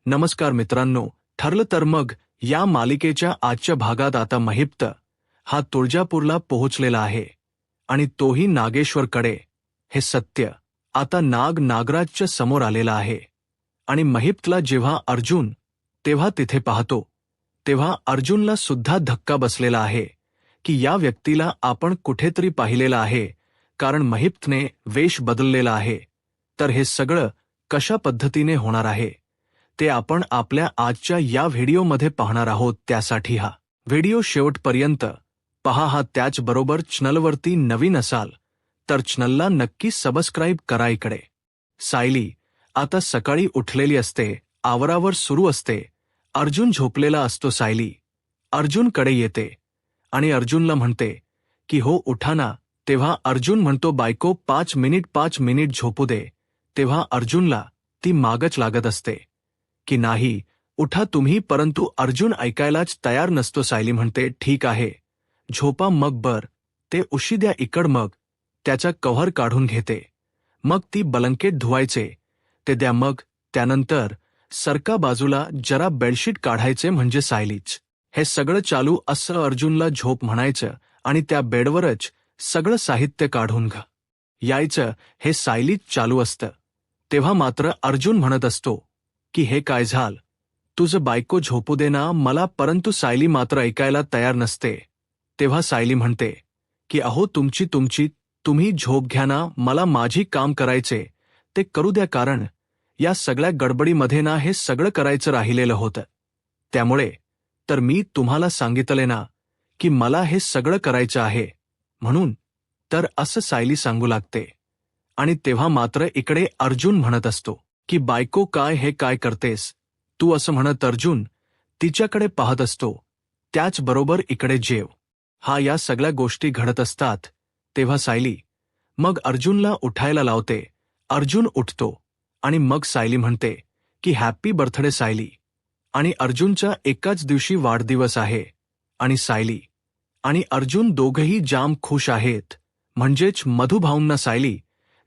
नमस्कार मित्रांनो, ठरलं तर मग या मालिकेच्या आजच्या भागात आता महिप्त हा तुळजापूरला पोहोचलेला आहे आणि तोही नागेश्वरकडे. हे सत्य आता नागराजच्या समोर आलेलं आहे आणि महिप्तला जेव्हा अर्जुन तेव्हा तिथे पाहतो तेव्हा अर्जुनला सुद्धा धक्का बसलेला आहे की या व्यक्तीला आपण कुठेतरी पाहिलेलं आहे, कारण महिप्तने वेश बदललेला आहे. तर हे सगळं कशा पद्धतीने होणार आहे ते आपण आपल्या आजच्या या व्हिडिओमध्ये पाहणार आहोत. त्यासाठी हा व्हिडिओ शेवटपर्यंत पहा. हा त्याचबरोबर चॅनलवरती नवीन असाल तर चॅनलला नक्की सबस्क्राईब करा. इकडे सायली आता सकाळी उठलेली असते, आवरावर सुरू असते. अर्जुन झोपलेला असतो. सायली अर्जुनकडे येते आणि अर्जुनला म्हणते की हो उठा ना. तेव्हा अर्जुन म्हणतो बायको 5 मिनिट झोपू दे. तेव्हा अर्जुनला ती मागच लागत असते की नाही उठा तुम्ही, परंतु अर्जुन ऐकायलाच तयार नसतो. सायली म्हणते ठीक आहे झोपा मग, बर ते उशी द्या इकड. मग त्याचा कव्हर काढून घेते, मग ती ब्लँकेट धुवायचे ते द्या, मग त्यानंतर सरका बाजूला जरा बेडशीट काढायचे म्हणजे सायलीच. हे सगळं चालू असं अर्जुनला झोप म्हणायचं आणि त्या बेडवरच सगळं साहित्य काढून यायचं हे सायलीच चालू असतं. तेव्हा मात्र अर्जुन म्हणत असतो की हे काय झालं, तुझं बायको झोपू दे ना मला, परंतु सायली मात्र ऐकायला तयार नसते. तेव्हा सायली म्हणते की अहो तुम्ही झोप घ्या ना, मला माझी काम करायचे ते करू द्या, कारण या सगळ्या गडबडीमध्ये ना हे सगळं करायचं राहिलेलं होतं. त्यामुळे तर मी तुम्हाला सांगितले ना की मला हे सगळं करायचं आहे म्हणून. तर असं सायली सांगू लागते आणि तेव्हा मात्र इकडे अर्जुन म्हणत असतो की बायको हे काय करतेस तू, असं म्हणत अर्जुन तिच्याकडे पाहत असतो. त्याचबरोबर इकडे जेव हा या सगळ्या गोष्टी घडत असतात. तेव्हा सायली मग अर्जुनला उठायला लावते. अर्जुन उठतो आणि मग सायली म्हणते की हॅपी बर्थडे सायली. आणि अर्जुनचा एकाच दिवशी वाढदिवस आहे आणि सायली आणि अर्जुन दोघंही जाम खुश आहेत. म्हणजेच मधुभाऊंना सायली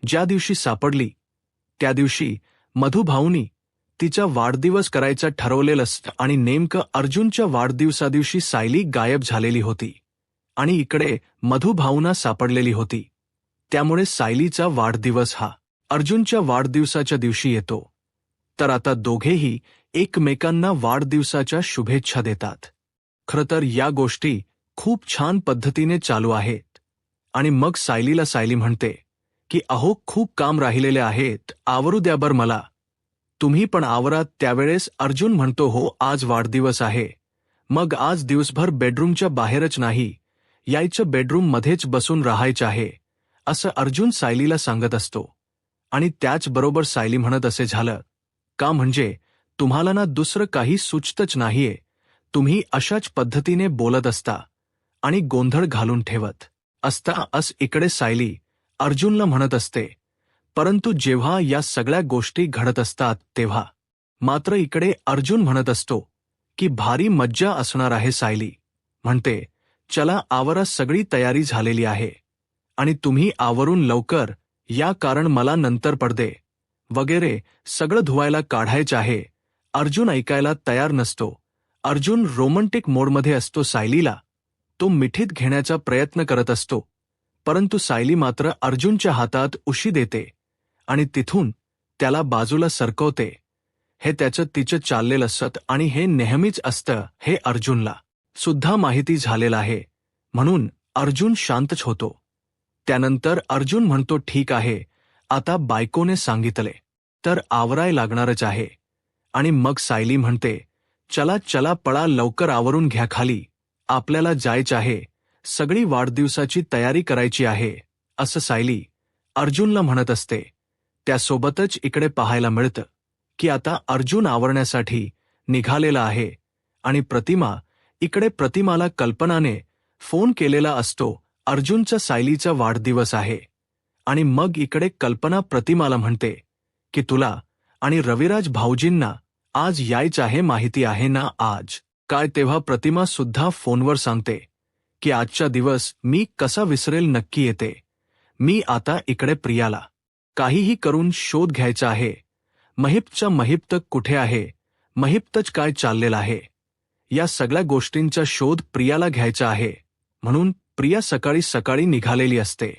ज्या दिवशी सापडली त्या दिवशी मधुभाऊनी तिचा वाढदिवस करायचा ठरवलेलं असतं आणि नेमकं अर्जुनच्या वाढदिवसादिवशी सायली गायब झालेली होती आणि इकडे मधुभाऊंना सापडलेली होती. त्यामुळे सायलीचा वाढदिवस हा अर्जुनच्या वाढदिवसाच्या दिवशी येतो. तर आता दोघेही एकमेकांना वाढदिवसाच्या शुभेच्छा देतात. खरं तर या गोष्टी खूप छान पद्धतीने चालू आहेत आणि मग सायली म्हणते की अहो खूप काम राहिलेले आहेत, आवरू द्या बर मला, तुम्ही पण आवरा. त्यावेळेस अर्जुन म्हणतो हो आज वाढदिवस आहे, मग आज दिवसभर बेडरूमच्या बाहेरच नाही यायचं, बेडरूम मध्येच बसून राहायचं आहे असं अर्जुन सायलीला सांगत असतो. आणि त्याचबरोबर सायली म्हणत असे झालं का, म्हणजे तुम्हाला ना दुसरं काही सुचतच नाहीये, तुम्ही अशाच पद्धतीने बोलत असता आणि गोंधळ घालून ठेवत असता. इकडे सायली अर्जुनला म्हणत असते. परंतु जेव्हा या सगळ्या गोष्टी घडत असतात तेव्हा मात्र इकडे अर्जुन म्हणत असतो की भारी मज्जा असणार आहे. सायली म्हणते चला आवरा, सगळी तयारी झालेली आहे आणि तुम्ही आवरून लवकर या, कारण मला नंतर पडदे वगैरे सगळं धुवायला काढायचं आहे. अर्जुन ऐकायला तयार नसतो. अर्जुन रोमॅन्टिक मोडमध्ये असतो. सायलीला तो मिठीत घेण्याचा प्रयत्न करत असतो, परंतु सायली मात्र अर्जुनच्या हातात उशी देते आणि तिथून त्याला बाजूला सरकवते. हे त्याचं तिचं चाललेलं असतं आणि हे नेहमीच असतं, हे अर्जुनला सुद्धा माहिती झालेलं आहे. म्हणून अर्जुन शांतच होतो. त्यानंतर अर्जुन म्हणतो ठीक आहे आता बायकोने सांगितले तर आवराय लागणारच आहे. आणि मग सायली म्हणते चला पळा लवकर आवरून घ्या खाली, आपल्याला जायचं आहे, सगळी वाढदिवसाची तयारी करायची आहे असं सायली अर्जुनला म्हणत असते. त्यासोबतच इकडे पाहायला मिळतं की आता अर्जुन आवरण्यासाठी निघालेला आहे आणि प्रतिमाला कल्पनाने फोन केलेला असतो. अर्जुनचा सायलीचा वाढदिवस आहे आणि मग इकडे कल्पना प्रतिमाला म्हणते की तुला आणि रविराज भाऊजींना आज यायचं आहे, माहिती आहे ना आज काय. तेव्हा प्रतिमा सुद्धा फोनवर सांगते की आजचा दिवस मी कसा विसरेल, नक्की येते मी. आता इकडे प्रियाला काहीही करून शोध घ्यायचा आहे. महिप्त कुठे आहे महिप्तच काय चाललेलं आहे या सगळ्या गोष्टींचा शोध प्रियाला घ्यायचा आहे, म्हणून प्रिया सकाळी सकाळी निघालेली असते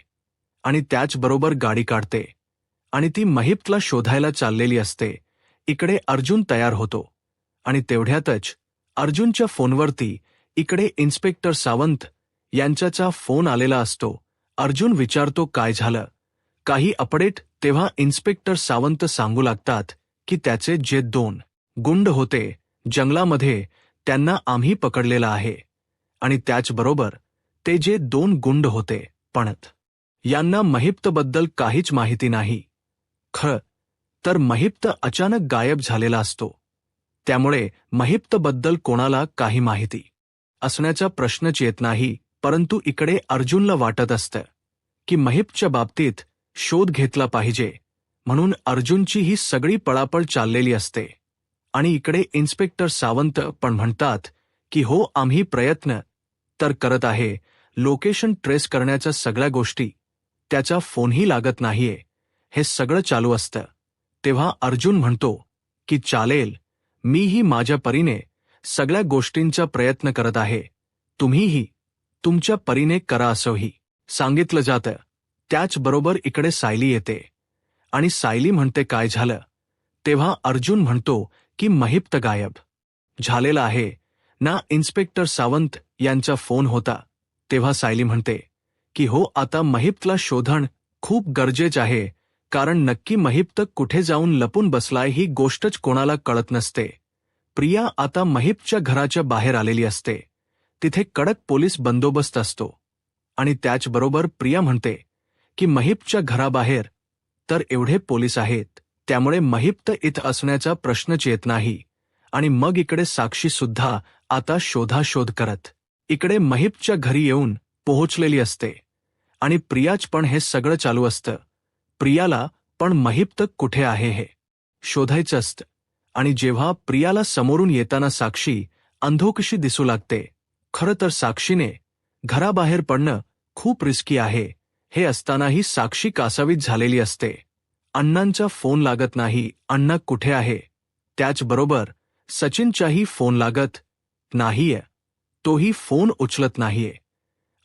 आणि त्याचबरोबर गाडी काढते आणि ती महिप्तला शोधायला चाललेली असते. इकडे अर्जुन तयार होतो आणि तेवढ्यातच अर्जुनच्या फोनवरती इकडे इन्स्पेक्टर सावंत यांच्याचा फोन आलेला असतो. अर्जुन विचारतो काय झालं, काही अपडेट. तेव्हा इन्स्पेक्टर सावंत सांगू लागतात की त्याचे जे 2 गुंड होते जंगलामध्ये त्यांना आम्ही पकडलेलं आहे आणि त्याचबरोबर ते जे 2 गुंड होते पण यांना महिप्तबद्दल काहीच माहिती नाही. खरं तर महिप्त अचानक गायब झालेला असतो, त्यामुळे महिप्तबद्दल कोणाला काही माहिती असण्याचा प्रश्नच येत नाही. परंतु इकडे अर्जुनला वाटत असतं की महिप्तच्या बाबतीत शोध घेतला पाहिजे, म्हणून अर्जुनची ही सगळी पळापळ चाललेली असते. आणि इकडे इन्स्पेक्टर सावंत पण म्हणतात की हो, आम्ही प्रयत्न तर करत आहे, लोकेशन ट्रेस करण्याच्या सगळ्या गोष्टी, त्याचा फोनही लागत नाहीये, हे सगळं चालू असतं. तेव्हा अर्जुन म्हणतो की चालेल, मीही माझ्या परीने सगळ्या गोष्टींचा प्रयत्न करत आहे, तुम्हीही तुमच्या परीने करा असंही सांगितलं जातं. त्याचबरोबर इकडे सायली येते आणि सायली म्हणते काय झालं. तेव्हा अर्जुन म्हणतो की महिप्त गायब झालेला आहे ना. इन्स्पेक्टर सावंत यांचा फोन होता. तेव्हा सायली म्हणते की हो, आता महिप्तला शोधणं खूप गरजेचं आहे, कारण नक्की महिप्त कुठे जाऊन लपून बसलाय ही गोष्टच कोणाला कळत नसते. प्रिया आता महिप्तच्या घराच्या बाहेर आलेली असते. तिथे कडक पोलीस बंदोबस्त असतो आणि त्याचबरोबर प्रिया म्हणते की महिप्तच्या घराबाहेर तर एवढे पोलीस आहेत, त्यामुळे महिप्त इथं असण्याचा प्रश्नच येत नाही. आणि मग इकडे साक्षी सुद्धा आता शोधाशोध करत इकडे महिप्तच्या घरी येऊन पोहोचलेली असते आणि प्रियाच पण हे सगळं चालू असतं. प्रियाला पण महिप्त कुठे आहे हे शोधायचं असतं. आणि जेव्हा प्रियाला समोरून येताना साक्षी अंधोकशी दिसू लागते. खरं तर साक्षीने घराबाहेर पडणं खूप रिस्की आहे हे असतानाही साक्षी कासावीस झालेली असते. अण्णांचा फोन लागत नाही, अण्णा कुठे आहे. त्याचबरोबर सचिनचाही फोन लागत नाहीये, तोही फोन उचलत नाहीये.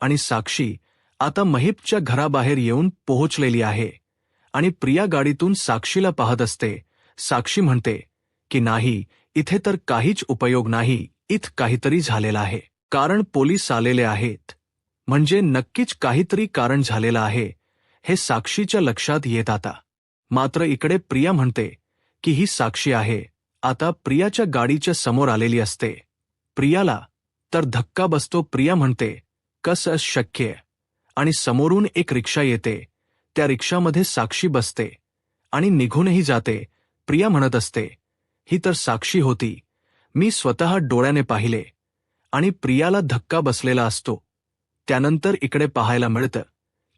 आणि साक्षी आता महिप्तच्या घराबाहेर येऊन पोहोचलेली आहे आणि प्रिया गाडीतून साक्षीला पाहत असते. साक्षी म्हणते की नाही, इथे तर काहीच उपयोग नाही, इथं काहीतरी झालेलं आहे, कारण पोलीस आलेले आहेत, म्हणजे नक्कीच काहीतरी कारण झालेलं आहे हे साक्षीच्या लक्षात येत आता. मात्र इकडे प्रिया म्हणते की ही साक्षी आहे. आता प्रियाच्या गाडीच्या समोर आलेली असते. प्रियाला तर धक्का बसतो. प्रिया म्हणते कसं शक्य. आणि समोरून एक रिक्षा येते. त्या रिक्षामध्ये साक्षी बसते आणि निघूनही जाते. प्रिया म्हणत असते ही तर साक्षी होती, मी स्वतः डोळ्याने पाहिले. आणि प्रियाला धक्का बसलेला असतो. त्यानंतर इकडे पाहायला मिळतं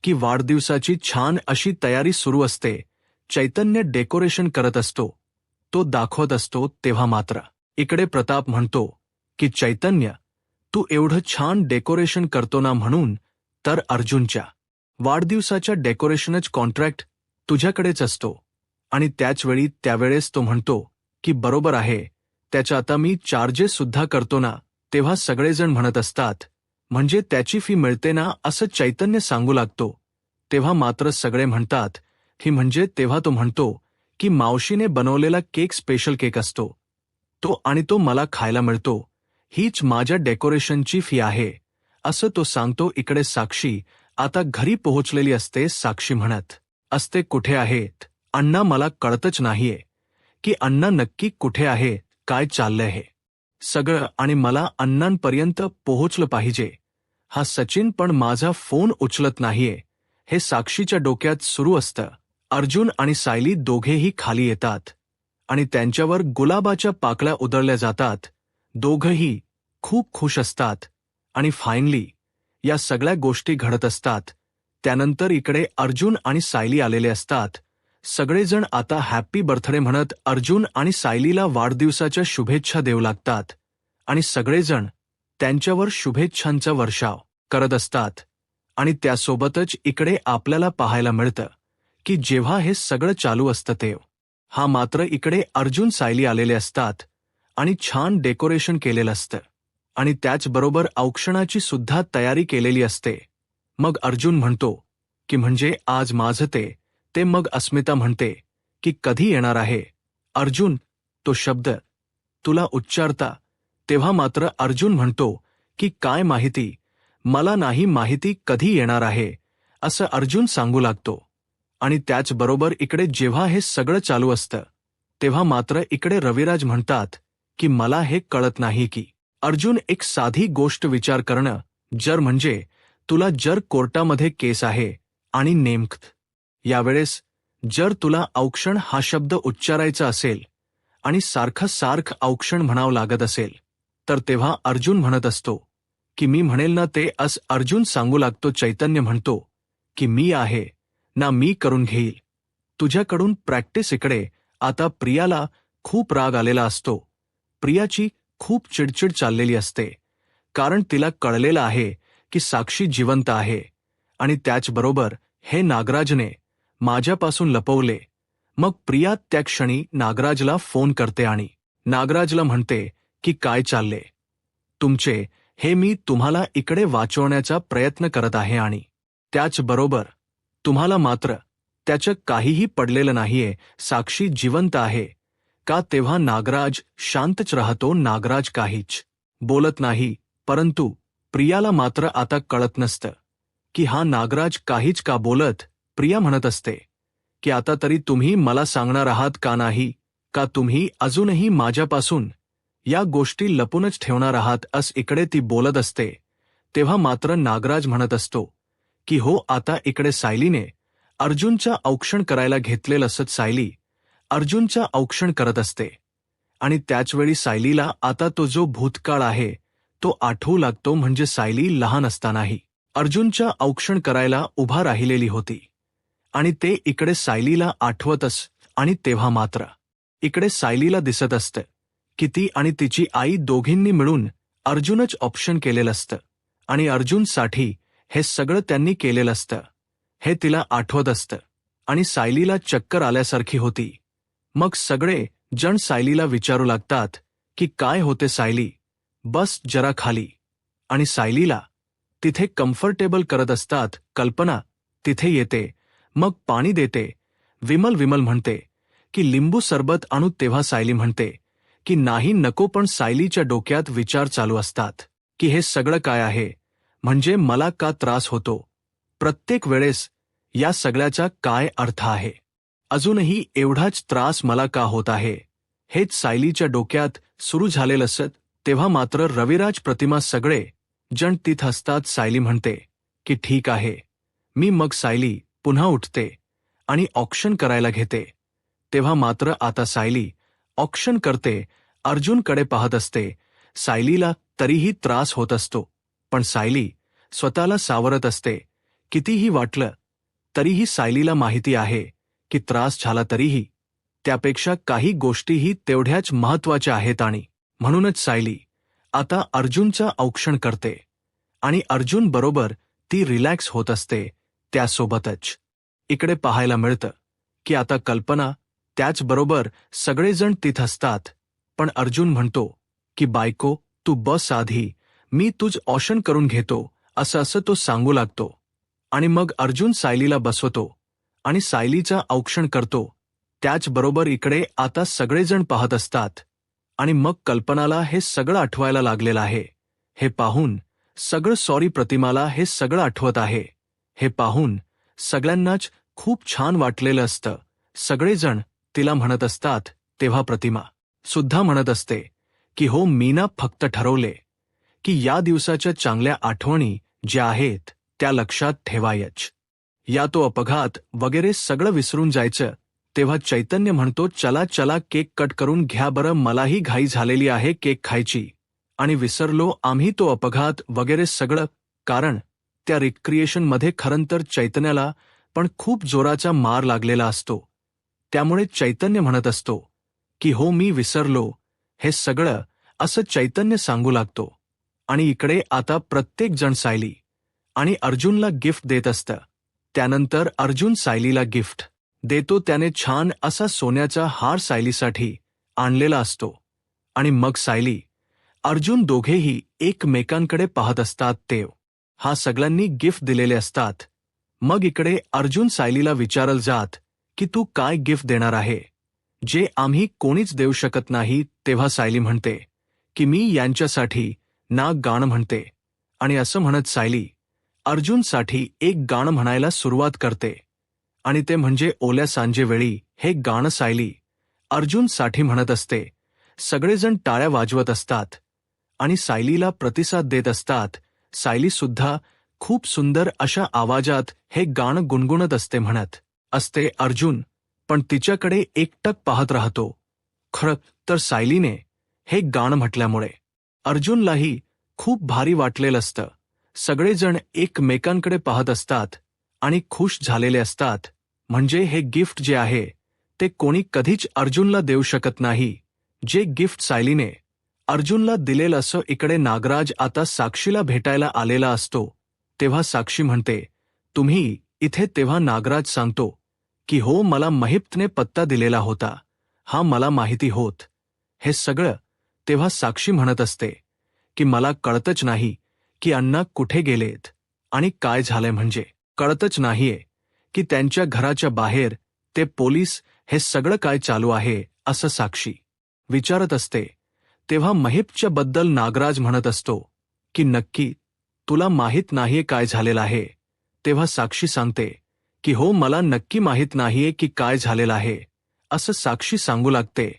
की वाढदिवसाची छान अशी तयारी सुरू असते. चैतन्य डेकोरेशन करत असतो, तो दाखवत असतो. तेव्हा मात्र इकडे प्रताप म्हणतो की चैतन्य, तू एवढं छान डेकोरेशन करतो ना, म्हणून तर अर्जुनच्या वाढदिवसाच्या डेकोरेशनच कॉन्ट्रॅक्ट तुझ्याकडेच असतो. आणि त्याचवेळी त्यावेळेस तो म्हणतो की बरोबर आहे, त्याच्या आता मी चार्जेस सुद्धा करतो ना. तेव्हा सगळेजण म्हणत असतात म्हणजे त्याची फी मिळते ना, असं चैतन्य सांगू लागतो. तेव्हा मात्र सगळे म्हणतात ही म्हणजे. तेव्हा तो म्हणतो की मावशीने बनवलेला केक स्पेशल केक असतो तो, आणि तो मला खायला मिळतो, हीच माझ्या डेकोरेशनची फी आहे, असं तो सांगतो. इकडे साक्षी आता घरी पोहोचलेली असते. साक्षी म्हणत असते कुठे आहेत अण्णा, मला कळतच नाहीये की अण्णा नक्की कुठे आहे, काय चाललंय हे सगळं, आणि मला अण्णांपर्यंत पोहोचलं पाहिजे. हा सचिन पण माझा फोन उचलत नाहीये, हे साक्षीच्या डोक्यात सुरू असतं. अर्जुन आणि सायली दोघेही खाली येतात आणि त्यांच्यावर गुलाबाच्या पाकळ्या उधळल्या जातात. दोघंही खूप खुश असतात आणि फायनली या सगळ्या गोष्टी घडत असतात. त्यानंतर इकडे अर्जुन आणि सायली आलेले असतात. सगळेजण आता हॅपी बर्थडे म्हणत अर्जुन आणि सायलीला वाढदिवसाच्या शुभेच्छा देऊ लागतात आणि सगळेजण त्यांच्यावर शुभेच्छांचा वर्षाव करत असतात. आणि त्यासोबतच इकडे आपल्याला पाहायला मिळतं की जेव्हा हे सगळं चालू असतं तेव्हा हा मात्र इकडे अर्जुन सायली आलेले असतात आणि छान डेकोरेशन केलेलं असतं आणि त्याचबरोबर औक्षणाची सुद्धा तयारी केलेली असते. मग अर्जुन म्हणतो की म्हणजे आज माझं ते मग अस्मिता म्हणते की कधी येणार आहे. अर्जुन, तो शब्द तुला उच्चारता तेव्हा मात्र अर्जुन म्हणतो की काय माहिती, मला नाही माहिती कधी येणार आहे, असं अर्जुन सांगू लागतो. आणि त्याचबरोबर इकडे जेव्हा हे सगळं चालू असतं तेव्हा मात्र इकडे रविराज म्हणतात की मला हे कळत नाही की अर्जुन, एक साधी गोष्ट विचार करणं, जर म्हणजे तुला जर कोर्टामध्ये केस आहे आणि नेमकं यावेळेस जर तुला औक्षण हा शब्द उच्चारायचा असेल आणि सारखं औक्षण म्हणावं लागत असेल तर तेव्हा अर्जुन म्हणत असतो की मी म्हणेल ना ते अर्जुन सांगू लागतो. चैतन्य म्हणतो की मी आहे ना, मी करून घेईल. तुझ्याकडून प्रॅक्टिस. इकडे आता प्रियाला खूप राग आलेला असतो. प्रियाची खूप चिडचिड चाललेली असते, कारण तिला कळलेलं आहे की साक्षी जिवंत आहे आणि त्याचबरोबर हे नागराजने माझ्यापासून लपवले. मग प्रिया त्या क्षणी नागराजला फोन करते आणि नागराजला म्हणते की काय चालले तुमचे, हे मी तुम्हाला इकडे वाचवण्याचा प्रयत्न करत आहे आणि त्याचबरोबर तुम्हाला मात्र त्याचं काहीही पडलेलं नाहीये, साक्षी जिवंत आहे का. तेव्हा नागराज शांतच राहतो. नागराज काहीच बोलत नाही, परंतु प्रियाला मात्र आता कळत नसतं की हा नागराज काहीच का बोलत. प्रिया म्हणत असते की आता तरी तुम्ही मला सांगणार आहात का नाही, का तुम्ही अजूनही माझ्यापासून या गोष्टी लपूनच ठेवणार आहात. इकडे ती बोलत असते तेव्हा मात्र नागराज म्हणत असतो की हो. आता इकडे सायलीने अर्जुनच्या औक्षण करायला घेतलेलं असत. सायली अर्जुनच्या औक्षण करत असते आणि त्याचवेळी सायलीला आता तो जो भूतकाळ आहे तो आठवू लागतो. म्हणजे सायली लहान असतानाही अर्जुनच्या औक्षण करायला उभा राहिलेली होती आणि ते इकडे सायलीला आठवतच. आणि तेव्हा मात्र इकडे सायलीला दिसत असतं की ती आणि तिची आई दोघींनी मिळून अर्जुनच ऑप्शन केलेलं असतं आणि अर्जुनसाठी हे सगळं त्यांनी केलेलं असतं. हे तिला आठवत असतं आणि सायलीला चक्कर आल्यासारखी होती. मग सगळे जण सायलीला विचारू लागतात की काय होते सायली, बस जरा खाली. आणि सायलीला तिथे कम्फर्टेबल करत असतात. कल्पना तिथे येते, मग पाणी देते. विमल म्हणते की लिंबू सरबत आणू. तेव्हा सायली म्हणते की नाही नको. पण सायलीच्या डोक्यात विचार चालू असतात की हे सगळं काय आहे, म्हणजे मला का त्रास होतो प्रत्येक वेळेस, या सगळ्याचा काय अर्थ आहे, अजूनही एवढाच त्रास मला का होत आहे, हेच सायलीच्या डोक्यात सुरू झालेलं असत. तेव्हा मात्र रविराज, प्रतिमा सगळे जण तिथं असतात. सायली म्हणते की ठीक आहे मी. मग सायली पुन्हा उठते आणि ऑक्शन करायला घेते. तेव्हा मात्र आता सायली ऑक्शन करते. अर्जुनकडे पाहत असते. सायलीला तरीही त्रास होत असतो, पण सायली स्वतःला सावरत असते. कितीही वाटलं तरीही सायलीला माहिती आहे की त्रास झाला तरीही त्यापेक्षा काही गोष्टीही तेवढ्याच महत्त्वाच्या आहेत आणि म्हणूनच सायली आता अर्जुनचं औक्षण करते आणि अर्जुन बरोबर ती रिलॅक्स होत असते. त्यासोबतच इकडे पाहायला मिळतं की आता कल्पना त्याचबरोबर सगळेजण तिथं असतात. पण अर्जुन म्हणतो की बायको तू बस आधी, मी तुझ औक्षण करून घेतो, असं तो सांगू लागतो. आणि मग अर्जुन सायलीला बसवतो आणि सायलीचा औक्षण करतो. त्याचबरोबर इकडे आता सगळेजण पाहत असतात आणि मग कल्पनाला हे सगळं आठवायला लागलेलं आहे. हे पाहून सगळं, सॉरी प्रतिमाला हे सगळं आठवत आहे. हे पाहून सगळ्यांनाच खूप छान वाटलेलं असतं. सगळेजण तिला म्हणत असतात. तेव्हा प्रतिमा सुद्धा म्हणत असते की हो मीना फक्त ठरवले की या दिवसाच्या चांगल्या आठवणी ज्या आहेत त्या लक्षात ठेवायच. या तो अपघात वगैरे सगळं विसरून जायचं. तेव्हा चैतन्य म्हणतो चला केक कट करून घ्या बरं, मलाही घाई झालेली आहे केक खायची. आणि विसरलो आम्ही तो अपघात वगैरे सगळं, कारण त्या रिक्रिएशनमध्ये खरंतर चैतन्याला पण खूप जोराचा मार लागलेला असतो. त्यामुळे चैतन्य म्हणत असतो की हो मी विसरलो हे सगळं, असं चैतन्य सांगू लागतो. आणि इकडे आता प्रत्येक जण सायली आणि अर्जुनला गिफ्ट देत असतं. त्यानंतर अर्जुन सायलीला गिफ्ट देतो. त्याने छान असा सोन्याचा हार सायलीसाठी आणलेला असतो आणि मग सायली, अर्जुन दोघेही एकमेकांकडे पाहत असतात. हा सगळ्यांनी गिफ्ट दिलेले असतात. मग इकडे अर्जुन सायलीला विचारल जात की तू काय गिफ्ट देणार आहे, जे आम्ही कोणीच देऊ शकत नाही. तेव्हा सायली म्हणते की मी यांच्यासाठी ना गाणं म्हणते. आणि असं म्हणत सायली अर्जुनसाठी एक गाणं म्हणायला सुरुवात करते. आणि ते म्हणजे ओल्या सांजेवेळी हे गाणं सायली अर्जुनसाठी म्हणत असते. सगळेजण टाळ्या वाजवत असतात आणि सायलीला प्रतिसाद देत असतात. सायली सुद्धा खूप सुंदर अशा आवाजात हे गाणं गुणगुणत असते. म्हणत असते अर्जुन पण तिच्याकडे एकटक पाहत राहतो. खरं तर सायलीने हे गाणं म्हटल्यामुळे अर्जुनलाही खूप भारी वाटलेलं असतं. सगळेजण एकमेकांकडे पाहत असतात आणि खुश झालेले असतात. म्हणजे हे गिफ्ट जे आहे ते कोणी कधीच अर्जुनला देऊ शकत नाही, जे गिफ्ट सायलीने अर्जुनला दिलेलं असं. इकडे नागराज आता साक्षीला भेटायला आलेला असतो. तेव्हा साक्षी म्हणते तुम्ही इथे. तेव्हा नागराज सांगतो की हो, मला महिप्तने पत्ता दिलेला होता, हा मला माहिती होत हे सगळं. तेव्हा साक्षी म्हणत असते की मला कळतच नाही की अण्णा कुठे गेलेत आणि काय झालंय. म्हणजे कळतच नाहीये की त्यांच्या घराच्या बाहेर ते पोलीस, हे सगळं काय चालू आहे असं साक्षी विचारत असते. तेव्हा महिपच्या बद्दल नागराज म्हणत असतो की नक्की तुला माहीत नाहीये काय झालेलं आहे. तेव्हा साक्षी सांगते की हो, मला नक्की माहीत नाहीये की काय झालेलं आहे असं साक्षी सांगू लागते.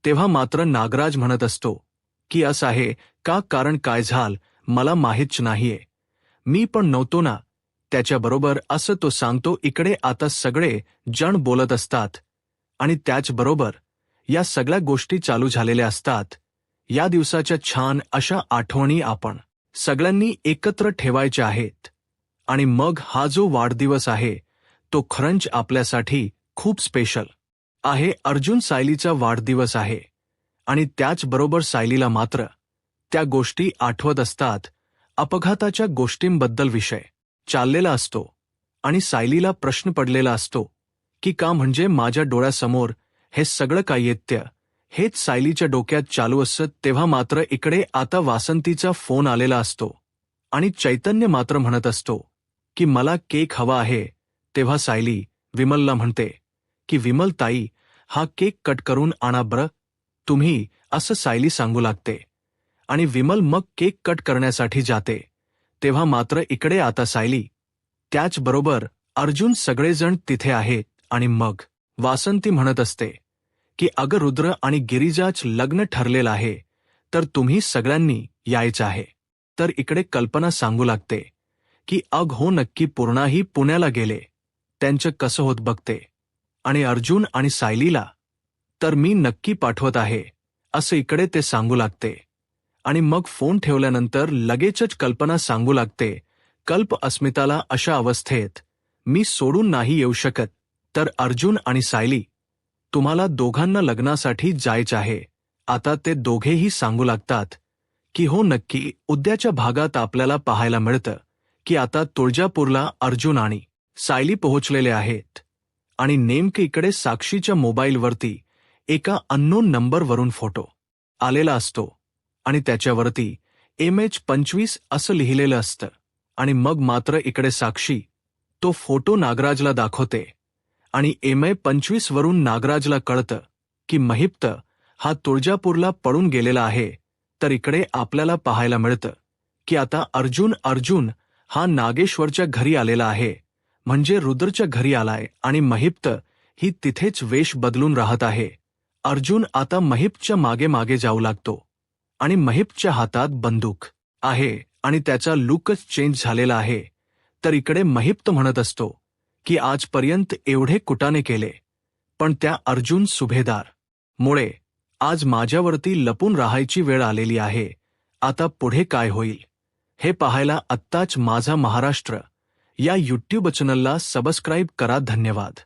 तेव्हा मात्र नागराज म्हणत असतो की असं आहे का, कारण काय झालं मला माहीतच नाहीये, मी पण नव्हतो ना त्याच्याबरोबर असं तो सांगतो. इकडे आता सगळे जण बोलत असतात आणि त्याचबरोबर या सगळ्या गोष्टी चालू झालेल्या असतात. या दिवसाच्या छान अशा आठवणी आपण सगळ्यांनी एकत्र ठेवायच्या आहेत. आणि मग हा जो वाढदिवस आहे तो खरंच आपल्यासाठी खूप स्पेशल आहे. अर्जुन सायलीचा वाढदिवस आहे आणि त्याचबरोबर सायलीला मात्र त्या गोष्टी आठवत असतात. अपघाताच्या गोष्टींबद्दल विषय चाललेला असतो आणि सायलीला प्रश्न पडलेला असतो की का, म्हणजे माझ्या डोळ्यासमोर हे सगळं काय येतं, हेच सायलीच्या डोक्यात चालू असत. तेव्हा मात्र इकडे आता वासंतीचा फोन आलेला असतो आणि चैतन्य मात्र म्हणत असतो की मला केक हवा आहे. तेव्हा सायली विमलला म्हणते की विमल ताई, हा केक कट करून आणा बरं तुम्ही, असं सायली सांगू लागते. आणि विमल मग केक कट करण्यासाठी जाते. तेव्हा मात्र इकडे आता सायली त्याचबरोबर अर्जुन सगळेजण तिथे आहेत. आणि मग वासंती म्हणत असते की अगं रुद्र आणि गिरिजाच लग्न ठरलेलं आहे, तर तुम्ही सगळ्यांनी यायचं आहे. तर इकडे कल्पना सांगू लागते की अग हो नक्की, पूर्णाही पुण्याला गेले, त्यांचं कसं होत बघते. आणि अर्जुन आणि सायलीला तर मी नक्की पाठवत आहे असं इकडे ते सांगू लागते. आणि मग फोन ठेवल्यानंतर लगेचच कल्पना सांगू लागते, कल्प अस्मिताला अशा अवस्थेत मी सोडून नाही येऊ शकत. तर अर्जुन आणि सायली, तुम्हाला दोघांना लग्नासाठी जायचं आहे. आता ते दोघेही सांगू लागतात की हो नक्की. उद्याच्या भागात आपल्याला पाहायला मिळतं की आता तुळजापूरला अर्जुन आणि सायली पोहोचलेले आहेत. आणि नेमके इकडे साक्षीच्या मोबाईलवरती एका अननोन नंबरवरून फोटो आलेला असतो आणि त्याच्यावरती MH25 असं लिहिलेलं असतं. आणि मग मात्र इकडे साक्षी तो फोटो नागराजला दाखवते आणि MI25 वरून नागराजला कळतं की महिप्त हा तुळजापूरला पळून गेलेला आहे. तर इकडे आपल्याला पाहायला मिळतं की आता अर्जुन हा नागेश्वरच्या घरी आलेला आहे, म्हणजे रुद्रच्या घरी आलाय. आणि महिप्त ही तिथेच वेश बदलून राहत आहे. अर्जुन आता महिप्तच्या मागे मागे जाऊ लागतो आणि महिप्तच्या हातात बंदूक आहे आणि त्याचा लुकच चेंज झालेला आहे. तर इकडे महिप्त म्हणत असतो की आजपर्यंत एवढे कुटाणे केले, पण त्या अर्जुन सुभेदार मुळे आज माझ्यावरती लपून राहायची वेळ आलेली आहे. आता पुढे काय होईल हे पाहायला आत्ताच माझा महाराष्ट्र या यूट्यूब चॅनलला सबस्क्राईब करा. धन्यवाद.